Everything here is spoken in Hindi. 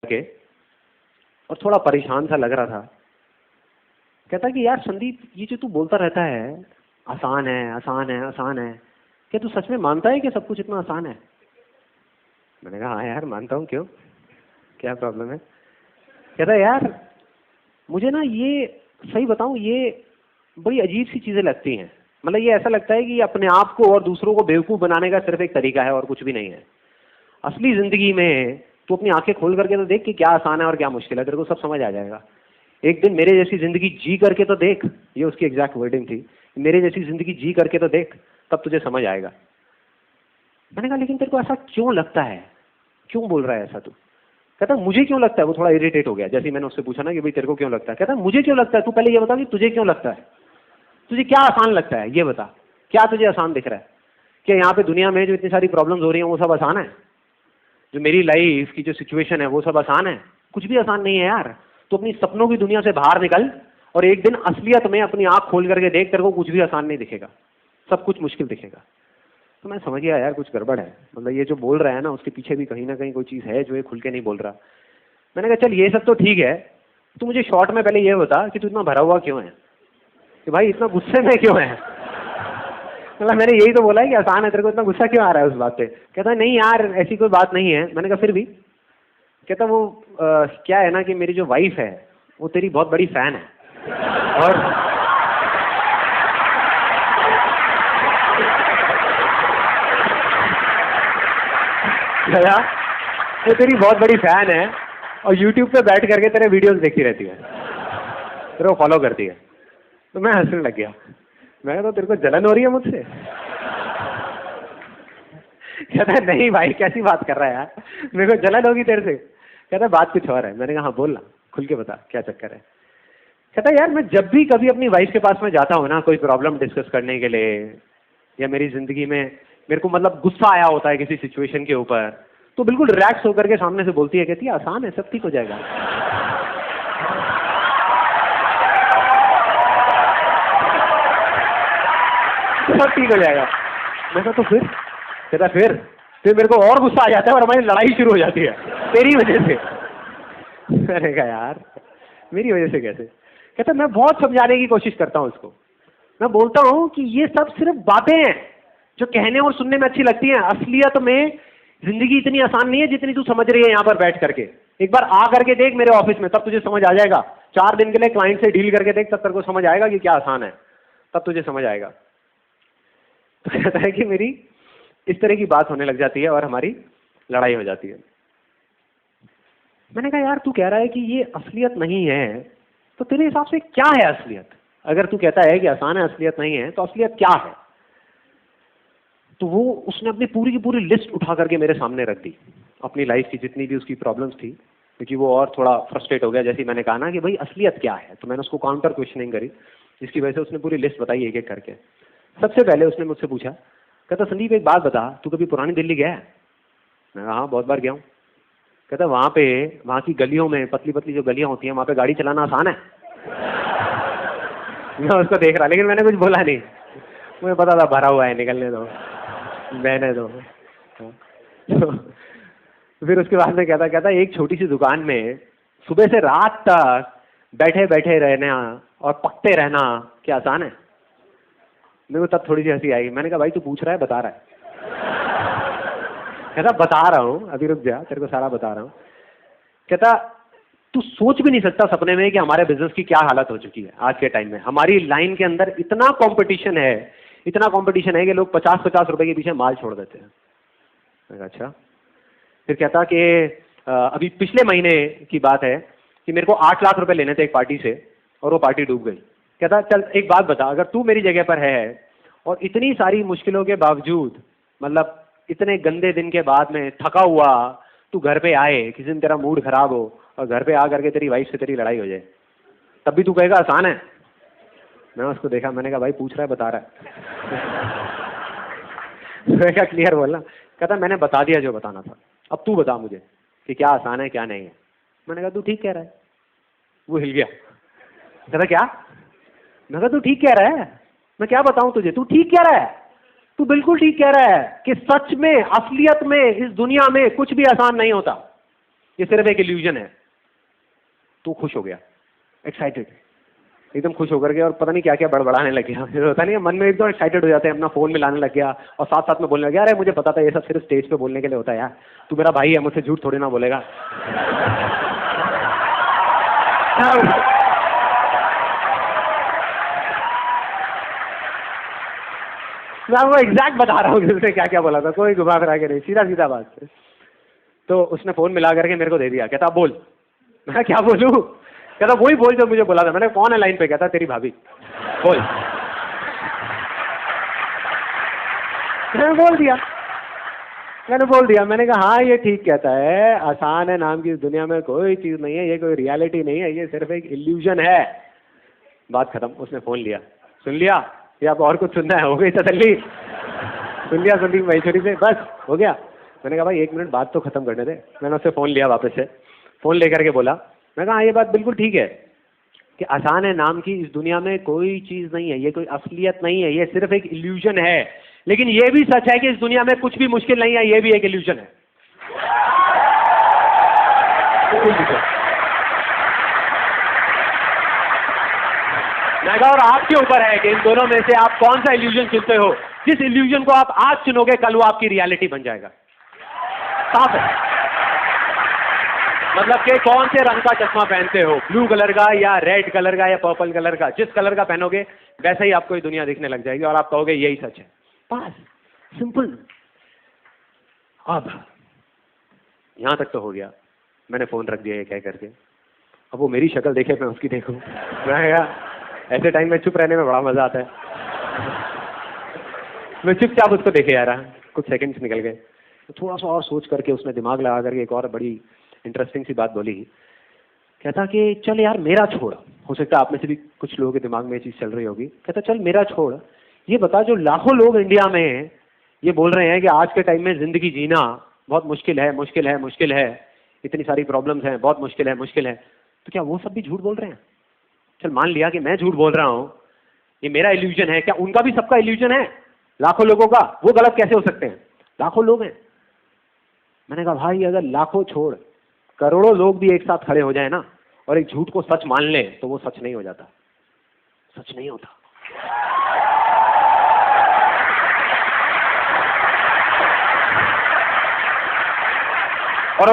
के और थोड़ा परेशान सा लग रहा था। कहता कि यार संदीप, ये जो तू बोलता रहता है आसान है आसान है आसान है, क्या तू सच में मानता है कि सब कुछ इतना आसान है? मैंने कहा हाँ यार मानता हूँ, क्यों, क्या प्रॉब्लम है? कहता यार मुझे ना ये, सही बताऊं, ये बड़ी अजीब सी चीजें लगती हैं। मतलब ये ऐसा लगता है कि अपने आप को और दूसरों को बेवकूफ बनाने का सिर्फ एक तरीका है और कुछ भी नहीं है। असली जिंदगी में तू अपनी आंखें खोल करके तो देख कि क्या आसान है और क्या मुश्किल है, तेरे को सब समझ आ जाएगा। एक दिन मेरे जैसी जिंदगी जी करके तो देख, ये उसकी एग्जैक्ट वर्डिंग थी, मेरे जैसी जिंदगी जी करके तो देख, तब तुझे समझ आएगा। मैंने कहा लेकिन तेरे को ऐसा क्यों लगता है, क्यों बोल रहा है ऐसा तू? कहता मुझे क्यों लगता है। वो थोड़ा इरिटेट हो गया जैसे मैंने उससे पूछा ना कि भाई तेरे को क्यों लगता है। कहता मुझे क्यों लगता है, तू पहले ये बता कि तुझे क्यों लगता है, तुझे क्या आसान लगता है, ये बता, क्या तुझे आसान दिख रहा है? क्या यहाँ पे दुनिया में जो इतनी सारी प्रॉब्लम्स हो रही हैं वो सब आसान है? जो मेरी लाइफ की जो सिचुएशन है वो सब आसान है? कुछ भी आसान नहीं है यार। तो अपनी सपनों की दुनिया से बाहर निकल और एक दिन असलियत में अपनी आंख खोल करके देख, तेरे को कुछ भी आसान नहीं दिखेगा, सब कुछ मुश्किल दिखेगा। तो मैं समझ गया यार कुछ गड़बड़ है, मतलब ये जो बोल रहा है ना उसके पीछे भी कहीं ना कहीं कोई चीज़ है जो ये खुल के नहीं बोल रहा। मैंने कहा चल ये सब तो ठीक है, तू मुझे शॉर्ट में पहले ये बता कि तू इतना भरा हुआ क्यों है, कि भाई इतना गुस्से में क्यों है? मतलब मैंने यही तो बोला है कि आसान है, तेरे को इतना गुस्सा क्यों आ रहा है उस बात पे? कहता नहीं यार ऐसी कोई बात नहीं है। मैंने कहा फिर भी? कहता वो क्या है ना कि मेरी जो वाइफ है वो तेरी बहुत बड़ी फैन है और वो तेरी बहुत बड़ी फैन है और यूट्यूब पे बैठ करके तेरे वीडियोस देखती रहती है, तेरे को फॉलो करती है। तो मैं हंसने लग गया। मैं तो तेरे को जलन हो रही है मुझसे? कहता है नहीं भाई कैसी बात कर रहा है यार, मेरे को जलन होगी तेरे से। कहता है बात कुछ और है। मैंने कहा हाँ बोल ना, खुल के बता क्या चक्कर है। कहता है यार मैं जब भी कभी अपनी वाइफ के पास में जाता हूँ ना कोई प्रॉब्लम डिस्कस करने के लिए, या मेरी जिंदगी में मेरे को मतलब गुस्सा आया होता है किसी सिचुएशन के ऊपर, तो बिल्कुल रिलैक्स होकर के सामने से बोलती है, कहती है आसान है, सब ठीक हो जाएगा। सब ठीक हो जाएगा। मैं कहा तो फिर? कहता फिर मेरे को और गुस्सा आ जाता है और हमारी लड़ाई शुरू हो जाती है तेरी वजह से। मैंने कहा यार मेरी वजह से कैसे? कहता मैं बहुत समझाने की कोशिश करता हूँ उसको, मैं बोलता हूँ कि ये सब सिर्फ बातें हैं जो कहने और सुनने में अच्छी लगती हैं, असलियत में जिंदगी इतनी आसान नहीं है जितनी तू समझ रही है यहाँ पर बैठ करके। एक बार आ करके देख मेरे ऑफिस में, तब तुझे समझ आ जाएगा। 4 दिन के लिए क्लाइंट से डील करके देख, तब तेरे को समझ आएगा कि क्या आसान है, तब तुझे समझ आएगा। तो कहता है कि मेरी इस तरह की बात होने लग जाती है और हमारी लड़ाई हो जाती है। मैंने कहा यार तू कह रहा है कि ये असलियत नहीं है, तो तेरे हिसाब से क्या है असलियत? अगर तू कहता है कि आसान है, असलियत नहीं है, तो असलियत क्या है? तो वो उसने अपनी पूरी की पूरी लिस्ट उठा करके मेरे सामने रख दी, अपनी लाइफ की जितनी भी उसकी प्रॉब्लम्स थी, क्योंकि वो और थोड़ा फ्रस्ट्रेट हो गया जैसे मैंने कहा ना कि भाई असलियत क्या है। तो मैंने उसको काउंटर क्वेश्चनिंग करी, जिसकी वजह से उसने पूरी लिस्ट बताई एक एक करके। सबसे पहले उसने मुझसे पूछा, कहता संदीप एक बात बता, तू कभी पुरानी दिल्ली गया है? मैं कहा हाँ बहुत बार गया हूँ। कहता वहाँ की गलियों में, पतली पतली जो गलियां होती हैं, वहाँ पे गाड़ी चलाना आसान है? मैं उसको देख रहा, लेकिन मैंने कुछ बोला नहीं, मुझे पता था भरा हुआ है, निकलने दो, बहने दो। तो फिर उसके बाद में कहता एक छोटी सी दुकान में सुबह से रात तक बैठे बैठे रहना और पकते रहना क्या आसान है? मेरे को तब थोड़ी सी हंसी आई। मैंने कहा भाई तू पूछ रहा है बता रहा है? कहता बता रहा हूँ, अभी रुक जा, तेरे को सारा बता रहा हूँ। कहता तू सोच भी नहीं सकता सपने में कि हमारे बिजनेस की क्या हालत हो चुकी है आज के टाइम में। हमारी लाइन के अंदर इतना कंपटीशन है, इतना कंपटीशन है कि लोग 50-50 रुपए के पीछे माल छोड़ देते हैं। अच्छा। फिर कहता कि अभी पिछले महीने की बात है कि मेरे को 8 लाख रुपए लेने थे एक पार्टी से और वो पार्टी डूब गई। कहता चल एक बात बता, अगर तू मेरी जगह पर है और इतनी सारी मुश्किलों के बावजूद, मतलब इतने गंदे दिन के बाद में थका हुआ तू घर पे आए, किसी दिन तेरा मूड खराब हो और घर पे आ करके तेरी वाइफ से तेरी लड़ाई हो जाए, तब भी तू कहेगा आसान है? मैं उसको देखा, मैंने कहा भाई पूछ रहा है बता रहा है? मैं क्या क्लियर बोलना? कहता मैंने बता दिया जो बताना था, अब तू बता मुझे कि क्या आसान है क्या नहीं है। मैंने कहा तू ठीक कह रहा है। वो हिल गया। कहता क्या? मैं कहा तू ठीक कह रहा है, मैं क्या बताऊं तुझे, तू ठीक कह रहा है, तू बिल्कुल ठीक कह रहा है कि सच में असलियत में इस दुनिया में कुछ भी आसान नहीं होता। ये सिर्फ एक इल्यूजन है। तो खुश हो गया, एक्साइटेड, एकदम खुश होकर के, और पता नहीं क्या क्या बड़बड़ाने लग गया। होता नहीं, मन में एकदम एक्साइटेड हो जाते हैं, अपना फोन मिलाने लग गया और साथ साथ में बोलने लग गया, अरे मुझे पता था ये सब सिर्फ स्टेज पे बोलने के लिए होता है यार, तू मेरा भाई है, मुझसे झूठ थोड़ी ना बोलेगा। मैं वो एग्जैक्ट बता रहा हूँ उसने क्या क्या बोला था, कोई घुमा फिरा के नहीं, सीधा सीधा बात। तो उसने फोन मिला करके मेरे को दे दिया, कहता बोल। मैं क्या बोलूँ? कहता वही बोल जो मुझे बोला था। मैंने कौन है लाइन पे? कहता तेरी भाभी। बोल। मैंने बोल दिया, मैंने कहा हाँ ये ठीक कहता है, आसान है नाम की इस दुनिया में कोई चीज नहीं है, ये कोई रियलिटी नहीं है, ये सिर्फ एक इल्यूजन है। बात खत्म। उसने फोन लिया, सुन लिया या आप और कुछ सुनना है? हो गई तसल्ली? सुन लिया संदीप महेश्वरी से, बस हो गया। मैंने कहा भाई 1 मिनट बात तो खत्म करने दे। मैंने उससे फोन लिया वापस से, फोन लेकर के बोला, मैं कहा हाँ ये बात बिल्कुल ठीक है कि आसान है नाम की इस दुनिया में कोई चीज नहीं है, ये कोई असलियत नहीं है, ये सिर्फ एक इल्यूजन है। लेकिन ये भी सच है कि इस दुनिया में कुछ भी मुश्किल नहीं है, ये भी एक इल्यूजन है। मैं कहा और आपके ऊपर है कि इन दोनों में से आप कौन सा इल्यूजन चुनते हो। जिस इल्यूजन को आप आज चुनोगे कल वो आपकी रियलिटी बन जाएगा। साफ है। मतलब कि कौन से रंग का चश्मा पहनते हो, ब्लू कलर का या रेड कलर का या पर्पल कलर का, जिस कलर का पहनोगे वैसे ही आपको ये दुनिया दिखने लग जाएगी और आप कहोगे यही सच है। बस सिंपल। अब यहां तक तो हो गया, मैंने फोन रख दिया ये कह करके। अब वो मेरी शक्ल देखे, मैं उसकी देखूं। मैं ऐसे टाइम में चुप रहने में बड़ा मजा आता है। मैं चुपचाप उसको देखे जा रहा, कुछ सेकंड्स निकल गए, तो थोड़ा सा और सोच करके उसने दिमाग लगा करके एक और बड़ी इंटरेस्टिंग सी बात बोली। कहता कि चल यार मेरा छोड़, हो सकता है आप में से भी कुछ लोगों के दिमाग में ये चीज चल रही होगी। कहता चल मेरा छोड़, ये बता जो लाखों लोग इंडिया में ये बोल रहे हैं कि आज के टाइम में जिंदगी जीना बहुत मुश्किल है, मुश्किल है, मुश्किल है, इतनी सारी प्रॉब्लम्स हैं, बहुत मुश्किल है, मुश्किल है, तो क्या वो सब भी झूठ बोल रहे हैं? चल मान लिया कि मैं झूठ बोल रहा हूं, ये मेरा इल्यूजन है, क्या उनका भी सबका इल्यूजन है? लाखों लोगों का, वो गलत कैसे हो सकते हैं? लाखों लोग हैं। मैंने कहा भाई अगर लाखों छोड़ करोड़ों लोग भी एक साथ खड़े हो जाए ना और एक झूठ को सच मान ले तो वो सच नहीं हो जाता, सच नहीं होता।